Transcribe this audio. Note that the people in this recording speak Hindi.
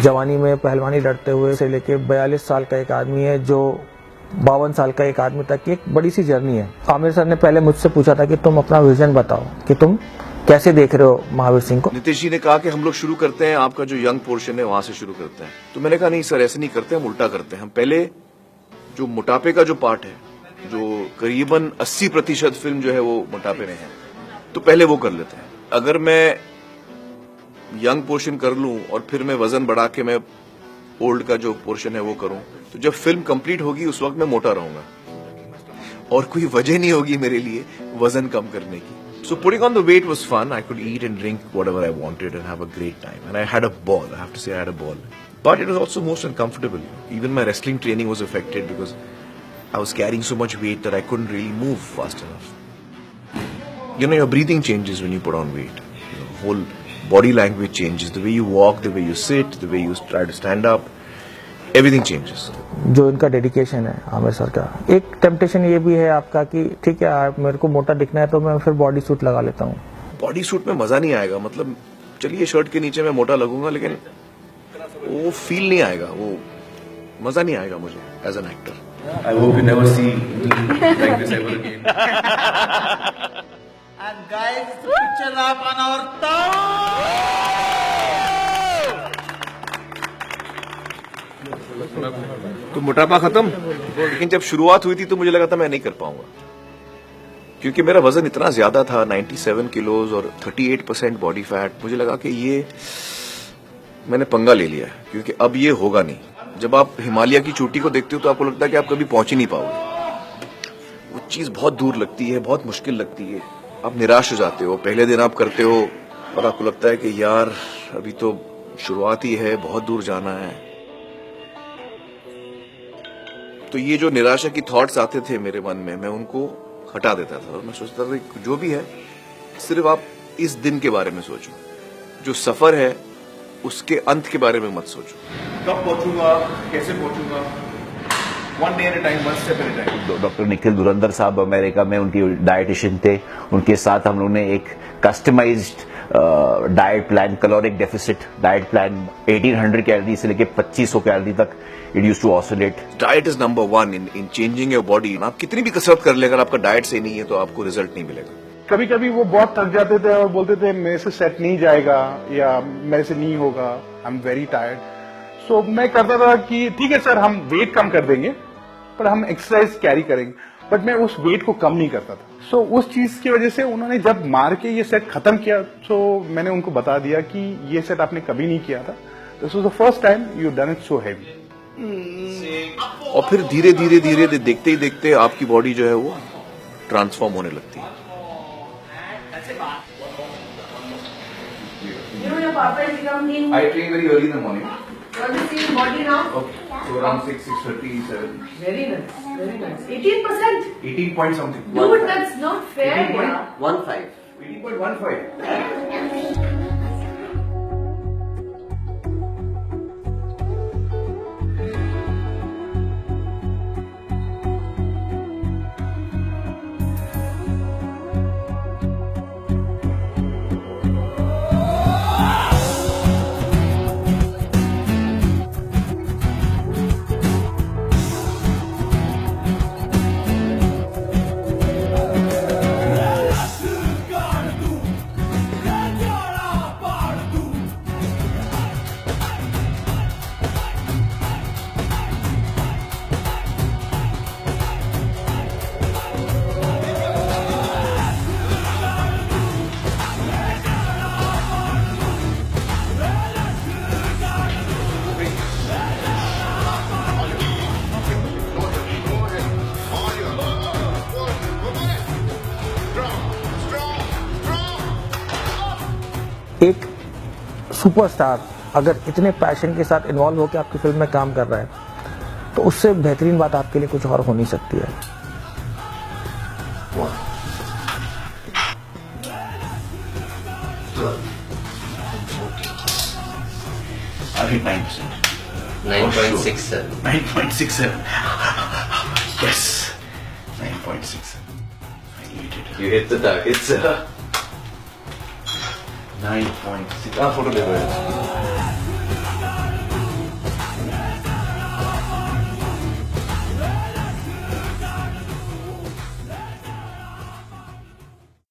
जवानी में पहलवानी लड़ते हुए से लेके 42 साल का एक आदमी है जो 52 साल का एक आदमी तक की एक बड़ी सी जर्नी है। आमिर सर ने पहले मुझसे पूछा था कि तुम अपना विजन बताओ कि तुम कैसे देख रहे हो महावीर सिंह को। नीतीश जी ने कहा कि हम लोग शुरू करते हैं, आपका जो यंग पोर्शन है वहां से शुरू करते हैं। तो मैंने कहा नहीं सर, ऐसे नहीं करते, हम उल्टा करते हैं। हम पहले जो मोटापे का जो पार्ट है, जो करीबन 80% फिल्म जो है वो मोटापे में है, तो पहले वो कर लेते हैं। अगर मैं यंग पोर्शन कर लूं और फिर मैं वजन बढ़ा के मैं ओल्ड का जो पोर्शन है वो करूं, तो जब फिल्म कंप्लीट होगी उस वक्त मैं मोटा रहूंगा और कोई वजह नहीं होगी मेरे लिए वजन कम करने की। So putting on the weight was fun. I could eat and drink whatever I wanted and have a great time. And I had a ball. I have to say I had a ball. But it was also most uncomfortable. Even my wrestling training was affected because I was carrying so much weight that I couldn't really move fast enough. You know, your breathing changes when you put on weight. Your whole body language changes. The way you walk, the way you sit, the way you try to stand up. Everything changes. जो इनका डेडिकेशन है आमिर सर का, एक टेम्पटेशन ये भी है आपका कि ठीक है मेरे को मोटा दिखना है तो मैं फिर बॉडी सूट लगा लेता हूँ। बॉडी सूट में मजा नहीं आएगा। मतलब चलिए शर्ट के नीचे मैं मोटा लगूंगा लेकिन वो फील नहीं आएगा, वो मजा नहीं आएगा मुझे as an actor. I hope you never see like this ever again. And guys, it's a picture wrap on our town. तो मोटापा खत्म, लेकिन जब शुरुआत हुई थी तो मुझे लगा था मैं नहीं कर पाऊंगा, क्योंकि मेरा वजन इतना ज्यादा था 97 किलोज और 38% बॉडी फैट। मुझे लगा कि ये मैंने पंगा ले लिया, क्योंकि अब ये होगा नहीं। जब आप हिमालय की चोटी को देखते हो तो आपको लगता है कि आप कभी पहुंच ही नहीं पाओगे। वो चीज बहुत दूर लगती है, बहुत मुश्किल लगती है। आप निराश हो जाते हो, पहले दिन आप करते हो और आपको लगता है कि यार अभी तो शुरुआत ही है, बहुत दूर जाना है। तो ये जो निराशा की थॉट्स आते थे मेरे मन में, मैं उनको हटा देता था और मैं सोचता था कि जो भी है सिर्फ आप इस दिन के बारे में सोचो, जो सफर है उसके अंत के बारे में मत सोचो। कब पहुंचूंगा, कैसे पहुंचूंगा, one day at a time, one step at a time। Doctor Nikhil धुरंधर साहब अमेरिका में उनकी डाइटिशियन थे, उनके साथ हम लोगों ने एक customised diet plan, caloric deficit diet plan 1800 calorie से लेके 2500 कैलोरी तक it used to oscillate. Diet is number 1 in changing your body. आप कितनी भी कसरत कर ले, अगर आपका डाइट सही नहीं है तो आपको रिजल्ट नहीं मिलेगा। कभी कभी वो बहुत थक जाते थे और बोलते थे मेरे से सेट नहीं जाएगा या मेरे से नहीं होगा, आई एम वेरी टायर्ड। सो मैं करता था कि ठीक है सर, हम वेट कम कर देंगे पर हम एक्सरसाइज कैरी करेंगे, बट मैं उस वेट को कम नहीं करता था। सो उस चीज की वजह से उन्होंने जब मार के ये सेट खत्म किया, सो मैंने उनको बता दिया कि ये सेट आपने कभी नहीं किया था, this was the first time you done it so heavy. और फिर धीरे धीरे धीरे देखते ही देखते आपकी बॉडी जो है वो ट्रांसफॉर्म होने लगती है। I train very early in the morning. What is your body now? Okay. So around 6:30, 7. Very nice, very nice. 18%? 18 point something. Dude, that's not fair. 18.15. 18.15. एक सुपरस्टार अगर इतने पैशन के साथ इन्वॉल्व होकर आपकी फिल्म में काम कर रहा है तो उससे बेहतरीन बात आपके लिए कुछ और हो नहीं सकती है। I hit 9%. 9.67. 9.67. Yes. 9.67. I hit it. You hit the target, sir. 9.6 photo ले लो यार